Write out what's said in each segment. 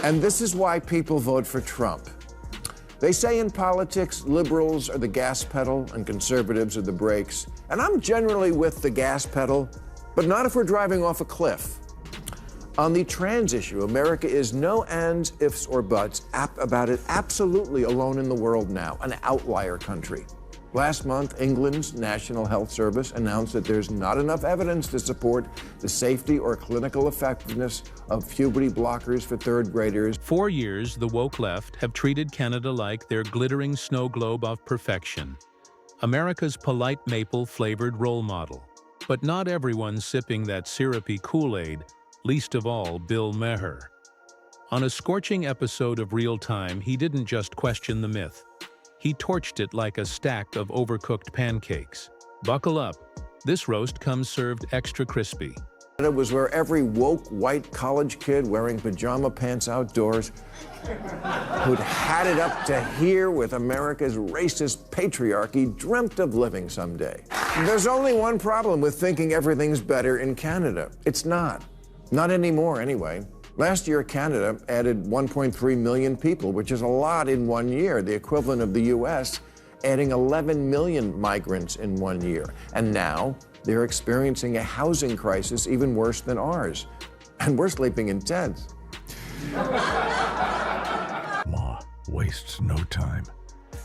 And this is why people vote for Trump. They say in politics, liberals are the gas pedal and conservatives are the brakes. And I'm generally with the gas pedal, but not if we're driving off a cliff. On the trans issue, America is no ands, ifs, or buts about it, absolutely alone in the world now, an outlier country. Last month, England's National Health Service announced that there's not enough evidence to support the safety or clinical effectiveness of puberty blockers for third graders. 4 years, the woke left have treated Canada like their glittering snow globe of perfection, America's polite maple-flavored role model. But not everyone's sipping that syrupy Kool-Aid, least of all Bill Maher. On a scorching episode of Real Time, he didn't just question the myth. He torched it like a stack of overcooked pancakes. Buckle up. This roast comes served extra crispy. It was where every woke white college kid wearing pajama pants outdoors who'd had it up to here with America's racist patriarchy dreamt of living someday. There's only one problem with thinking everything's better in Canada. It's not. Not anymore, anyway. Last year, Canada added 1.3 million people, which is a lot in 1 year, the equivalent of the U.S. adding 11 million migrants in 1 year. And now they're experiencing a housing crisis even worse than ours. And we're sleeping in tents. Ma wastes no time.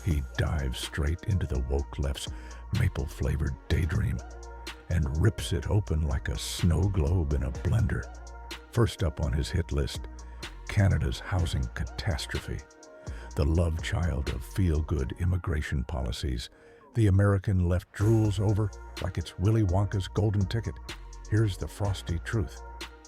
He dives straight into the woke left's maple-flavored daydream and rips it open like a snow globe in a blender. First up on his hit list, Canada's housing catastrophe. The love child of feel-good immigration policies, the American left drools over like it's Willy Wonka's golden ticket. Here's the frosty truth.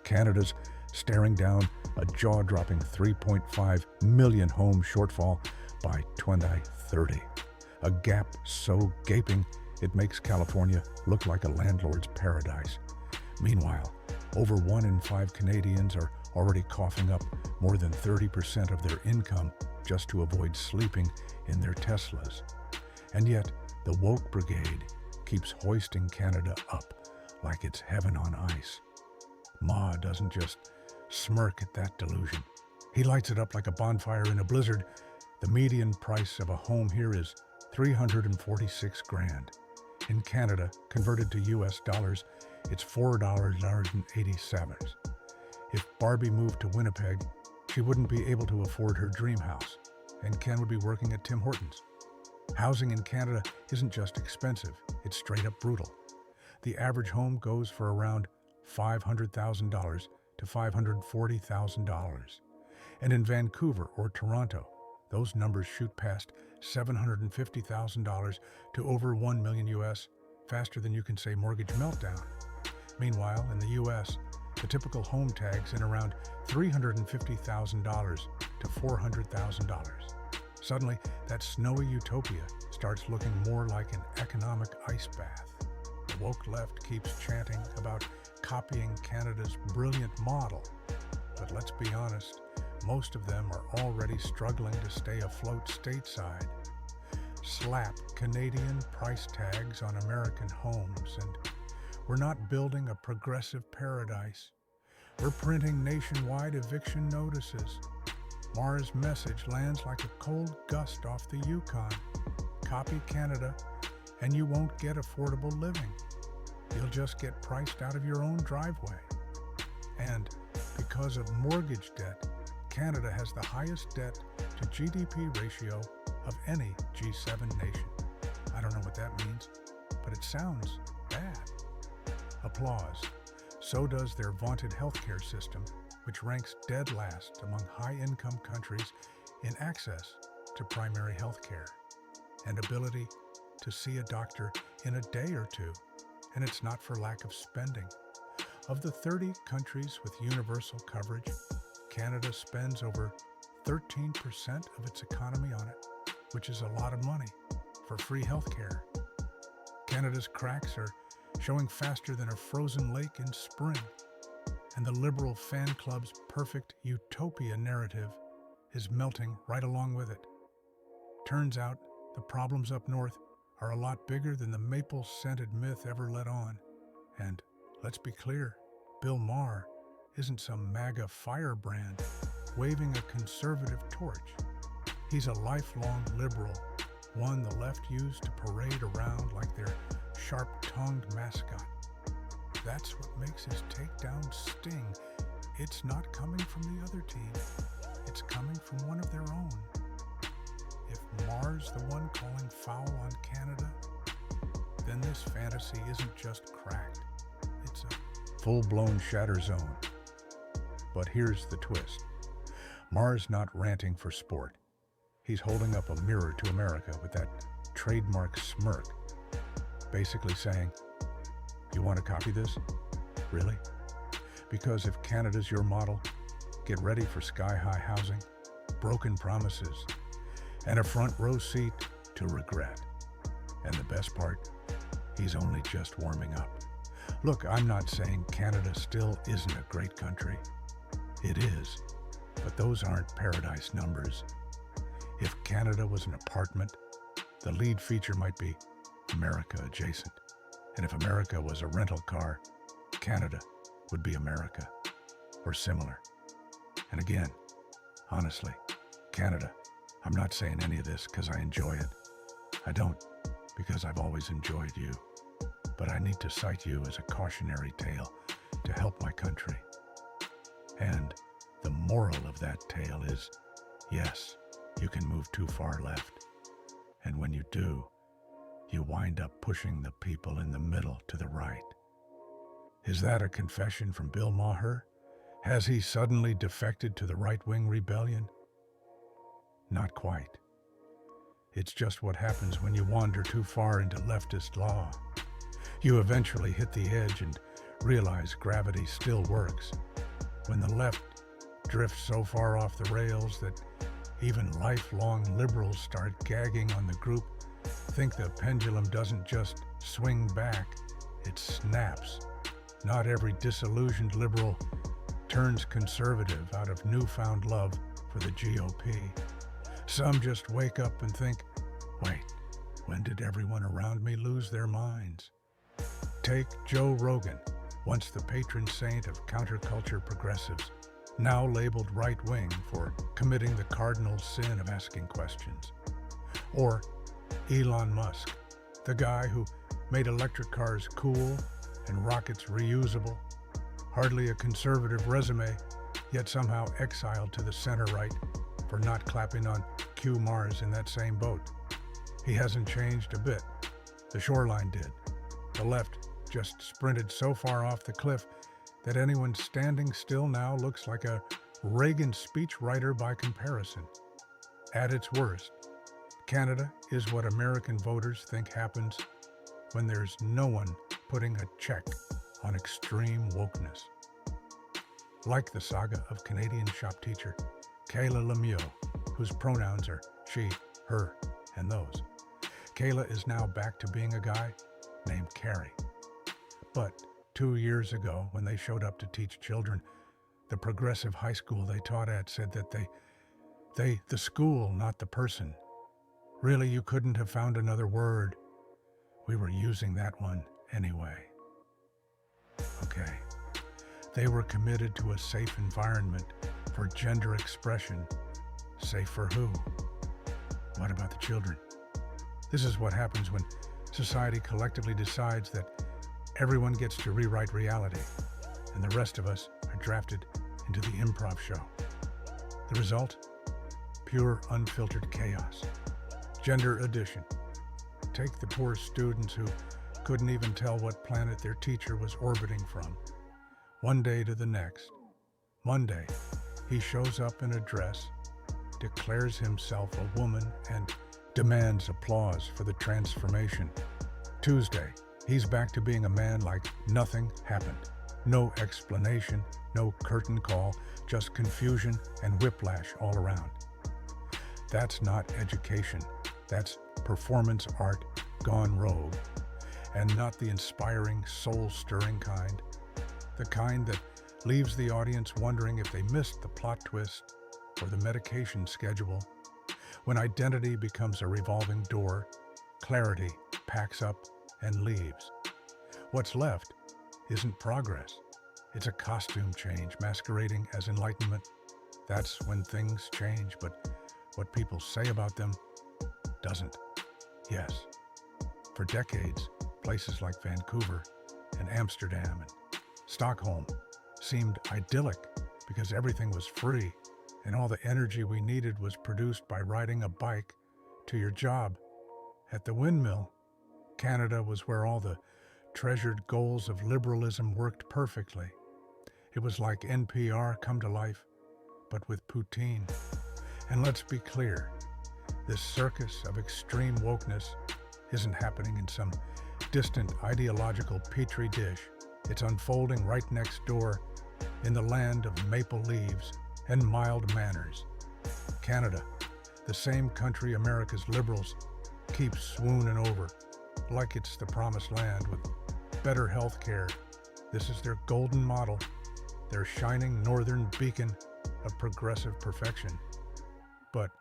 Canada's staring down a jaw-dropping 3.5 million home shortfall by 2030. A gap so gaping it makes California look like a landlord's paradise. Meanwhile, over 1 in 5 Canadians are already coughing up more than 30% of their income just to avoid sleeping in their Teslas. And yet, the woke brigade keeps hoisting Canada up like it's heaven on ice. Ma doesn't just smirk at that delusion. He lights it up like a bonfire in a blizzard. The median price of a home here is $346 grand. In Canada, converted to US dollars, it's $4.87. If Barbie moved to Winnipeg, she wouldn't be able to afford her dream house, and Ken would be working at Tim Hortons. Housing in Canada isn't just expensive, it's straight up brutal. The average home goes for around $500,000 to $540,000. And in Vancouver or Toronto, those numbers shoot past $750,000 to over $1 million US, faster than you can say mortgage meltdown. Meanwhile, in the US, the typical home tag's in around $350,000 to $400,000. Suddenly, that snowy utopia starts looking more like an economic ice bath. The woke left keeps chanting about copying Canada's brilliant model. But let's be honest, most of them are already struggling to stay afloat stateside. Slap Canadian price tags on American homes, and we're not building a progressive paradise. We're printing nationwide eviction notices. Maher's message lands like a cold gust off the Yukon. Copy Canada, and you won't get affordable living. You'll just get priced out of your own driveway. And because of mortgage debt, Canada has the highest debt to GDP ratio of any G7 nation. I don't know what that means, but it sounds bad. Applause. So does their vaunted healthcare system, which ranks dead last among high-income countries in access to primary health care and ability to see a doctor in a day or two. And it's not for lack of spending. Of the 30 countries with universal coverage, Canada spends over 13% of its economy on it, which is a lot of money for free health care. Canada's cracks are showing faster than a frozen lake in spring, and the liberal fan club's perfect utopia narrative is melting right along with it. Turns out the problems up north are a lot bigger than the maple-scented myth ever let on. And let's be clear, Bill Maher isn't some MAGA firebrand. waving a conservative torch. He's a lifelong liberal, one the left used to parade around like their sharp-tongued mascot. That's what makes his takedown sting. It's not coming from the other team. It's coming from one of their own. If Maher's the one calling foul on Canada, then this fantasy isn't just cracked. It's a full-blown shatter zone. But here's the twist. Maher's not ranting for sport. He's holding up a mirror to America with that trademark smirk, basically saying, "You want to copy this? Really? Because if Canada's your model, get ready for sky-high housing, broken promises, and a front row seat to regret." And the best part, he's only just warming up. Look, I'm not saying Canada still isn't a great country. It is, but those aren't paradise numbers. If Canada was an apartment, the lead feature might be America adjacent. And if America was a rental car, Canada would be America, or similar. And again, honestly, Canada, I'm not saying any of this because I enjoy it. I don't, because I've always enjoyed you. But I need to cite you as a cautionary tale to help my country. And the moral of that tale is, yes, you can move too far left. And when you do, you wind up pushing the people in the middle to the right. Is that a confession from Bill Maher? Has he suddenly defected to the right-wing rebellion? Not quite. It's just what happens when you wander too far into leftist law. You eventually hit the edge and realize gravity still works. When the left drifts so far off the rails that even lifelong liberals start gagging on the group, think the pendulum doesn't just swing back, it snaps. Not every disillusioned liberal turns conservative out of newfound love for the GOP. Some just wake up and think, wait, when did everyone around me lose their minds? Take Joe Rogan, once the patron saint of counterculture progressives, now labeled right-wing for committing the cardinal sin of asking questions. Or Elon Musk, the guy who made electric cars cool and rockets reusable, hardly a conservative resume, yet somehow exiled to the center-right for not clapping on Q Mars in that same boat. He hasn't changed a bit. The shoreline did. The left just sprinted so far off the cliff that anyone standing still now looks like a Reagan speechwriter by comparison. At its worst, Canada is what American voters think happens when there's no one putting a check on extreme wokeness. Like the saga of Canadian shop teacher Kayla Lemieux, whose pronouns are she, her, and those. Kayla is now back to being a guy named Carrie. But 2 years ago, when they showed up to teach children, the progressive high school they taught at said that the school, not the person. Really, you couldn't have found another word. We were using that one anyway. Okay. They were committed to a safe environment for gender expression. Safe for who? What about the children? This is what happens when society collectively decides that everyone gets to rewrite reality, and the rest of us are drafted into the improv show. The result? Pure, unfiltered chaos. Gender addition. Take the poor students who couldn't even tell what planet their teacher was orbiting from. One day to the next. Monday, he shows up in a dress, declares himself a woman, and demands applause for the transformation. Tuesday, he's back to being a man like nothing happened. No explanation, no curtain call, just confusion and whiplash all around. That's not education. That's performance art gone rogue. And not the inspiring, soul-stirring kind. The kind that leaves the audience wondering if they missed the plot twist or the medication schedule. When identity becomes a revolving door, clarity packs up and leaves. What's left isn't progress. It's a costume change masquerading as enlightenment. That's when things change, but what people say about them doesn't. Yes, for decades, places like Vancouver and Amsterdam and Stockholm seemed idyllic because everything was free and all the energy we needed was produced by riding a bike to your job. At the windmill, Canada was where all the treasured goals of liberalism worked perfectly. It was like NPR come to life, but with poutine. And let's be clear, this circus of extreme wokeness isn't happening in some distant ideological petri dish. It's unfolding right next door in the land of maple leaves and mild manners. Canada, the same country America's liberals keep swooning over, like it's the promised land with better health care. This is their golden model, their shining northern beacon of progressive perfection. But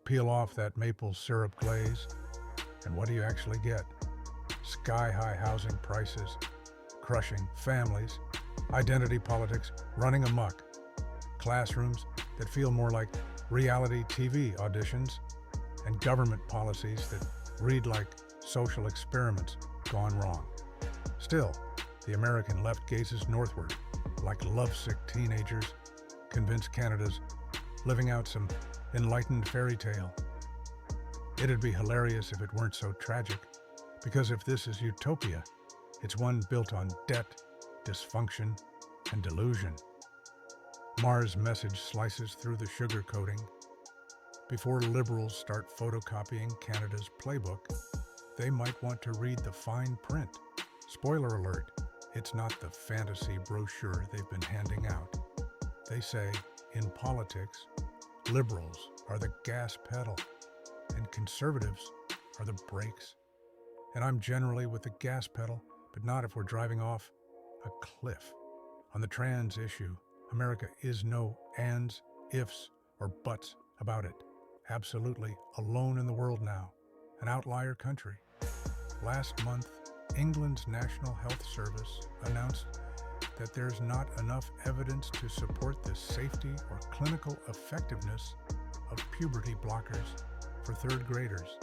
peel off that maple syrup glaze, and what do you actually get? Sky-high housing prices, crushing families, identity politics running amok, classrooms that feel more like reality TV auditions, and government policies that read like social experiments gone wrong. Still, the American left gazes northward like lovesick teenagers, convinced Canada's living out some enlightened fairy tale. It'd be hilarious if it weren't so tragic, because if this is utopia, it's one built on debt, dysfunction, and delusion. Maher's message slices through the sugarcoating. Before liberals start photocopying Canada's playbook, they might want to read the fine print. Spoiler alert, it's not the fantasy brochure they've been handing out. They say, in politics, liberals are the gas pedal and conservatives are the brakes. And I'm generally with the gas pedal, but not if we're driving off a cliff. On the trans issue, America is no ands, ifs, or buts about it. Absolutely alone in the world now, an outlier country. Last month, England's National Health Service announced that there's not enough evidence to support the safety or clinical effectiveness of puberty blockers for third graders,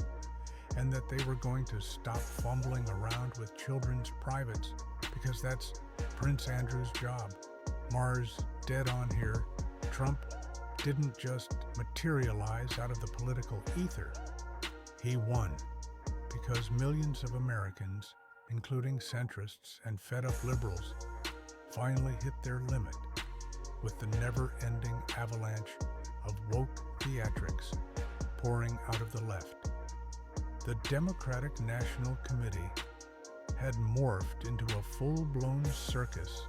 and that they were going to stop fumbling around with children's privates because that's Prince Andrew's job. Maher's dead on here. Trump didn't just materialize out of the political ether. He won because millions of Americans, including centrists and fed-up liberals, finally hit their limit with the never-ending avalanche of woke theatrics pouring out of the left. The Democratic National Committee had morphed into a full-blown circus.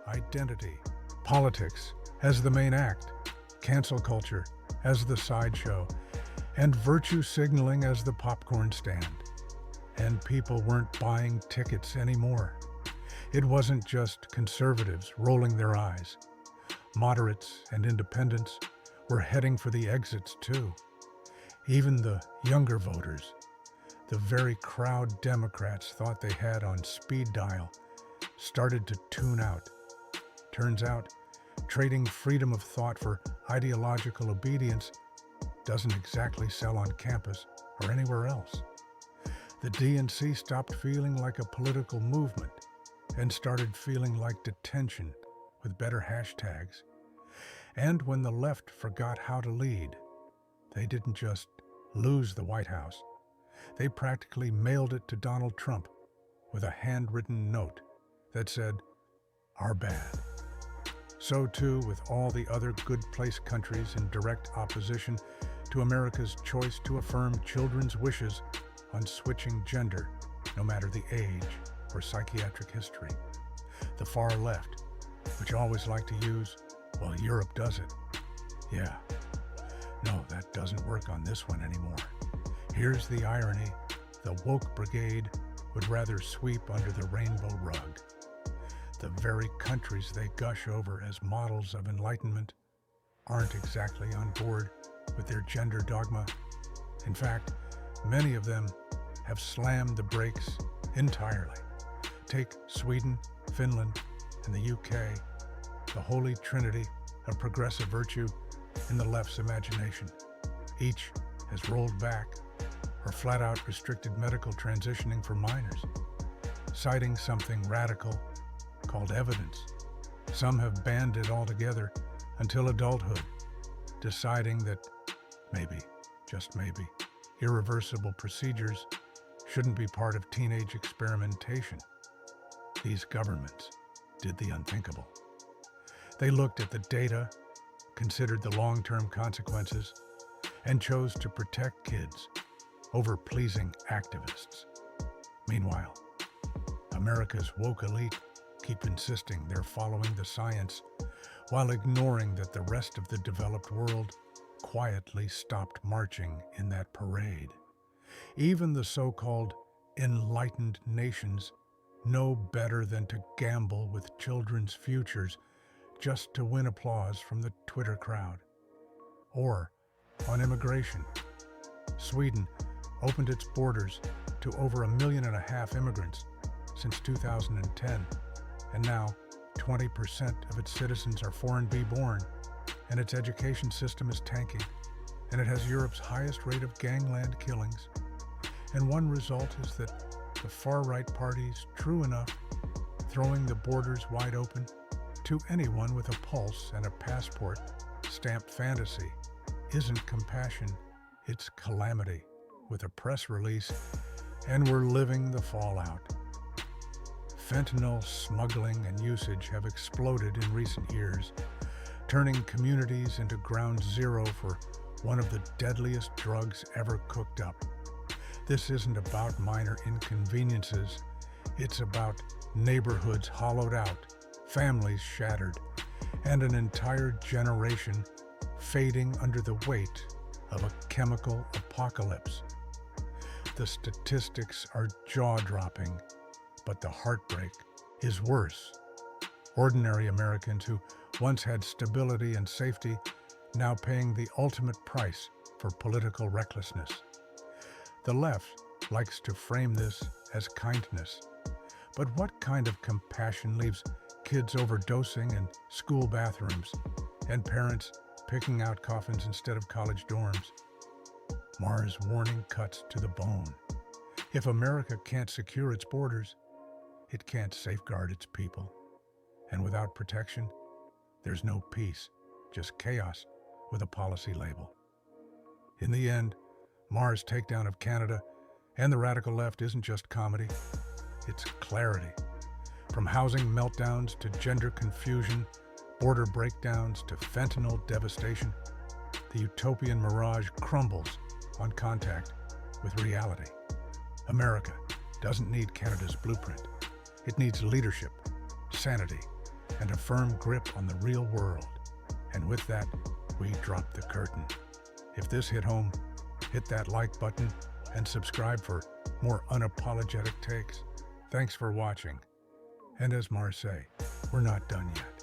Identity, politics as the main act, cancel culture as the sideshow, and virtue signaling as the popcorn stand. And people weren't buying tickets anymore. It wasn't just conservatives rolling their eyes. Moderates and independents were heading for the exits too. Even the younger voters, the very crowd Democrats thought they had on speed dial, started to tune out. Turns out, trading freedom of thought for ideological obedience doesn't exactly sell on campus or anywhere else. The DNC stopped feeling like a political movement and started feeling like detention with better hashtags. And when the left forgot how to lead, they didn't just lose the White House. They practically mailed it to Donald Trump with a handwritten note that said, "Our bad." So too with all the other good place countries in direct opposition to America's choice to affirm children's wishes on switching gender, no matter the age or psychiatric history. The far left, which always like to use, well, Europe does it. Yeah, no, that doesn't work on this one anymore. Here's the irony. The woke brigade would rather sweep under the rainbow rug. The very countries they gush over as models of enlightenment aren't exactly on board with their gender dogma. In fact, many of them have slammed the brakes entirely. Take Sweden, Finland, and the UK, the holy trinity of progressive virtue in the left's imagination. Each has rolled back or flat out restricted medical transitioning for minors, citing something radical called evidence. Some have banned it altogether until adulthood, deciding that maybe, just maybe, irreversible procedures shouldn't be part of teenage experimentation. These governments did the unthinkable. They looked at the data, considered the long-term consequences, and chose to protect kids over pleasing activists. Meanwhile, America's woke elite keep insisting they're following the science while ignoring that the rest of the developed world quietly stopped marching in that parade. Even the so-called enlightened nations know better than to gamble with children's futures just to win applause from the Twitter crowd. Or on immigration, Sweden opened its borders to over 1.5 million immigrants since 2010, and now 20% of its citizens are foreign-born, and its education system is tanking, and it has Europe's highest rate of gangland killings. And one result is that the far-right parties, true enough, throwing the borders wide open to anyone with a pulse and a passport stamped fantasy, isn't compassion, it's calamity, with a press release, and we're living the fallout. Fentanyl smuggling and usage have exploded in recent years, turning communities into ground zero for one of the deadliest drugs ever cooked up. This isn't about minor inconveniences, it's about neighborhoods hollowed out, families shattered, and an entire generation fading under the weight of a chemical apocalypse. The statistics are jaw-dropping, but the heartbreak is worse. Ordinary Americans who once had stability and safety, now paying the ultimate price for political recklessness. The left likes to frame this as kindness, but what kind of compassion leaves kids overdosing in school bathrooms and parents picking out coffins instead of college dorms? Maher's warning cuts to the bone. If America can't secure its borders, it can't safeguard its people. And without protection, there's no peace, just chaos with a policy label. In the end, Maher's takedown of Canada and the radical left isn't just comedy, it's clarity. From housing meltdowns to gender confusion, border breakdowns to fentanyl devastation, the utopian mirage crumbles on contact with reality. America doesn't need Canada's blueprint. It needs leadership, sanity, and a firm grip on the real world. And with that, we drop the curtain. If this hit home, hit that like button and subscribe for more unapologetic takes. Thanks for watching. And as Maher say, we're not done yet.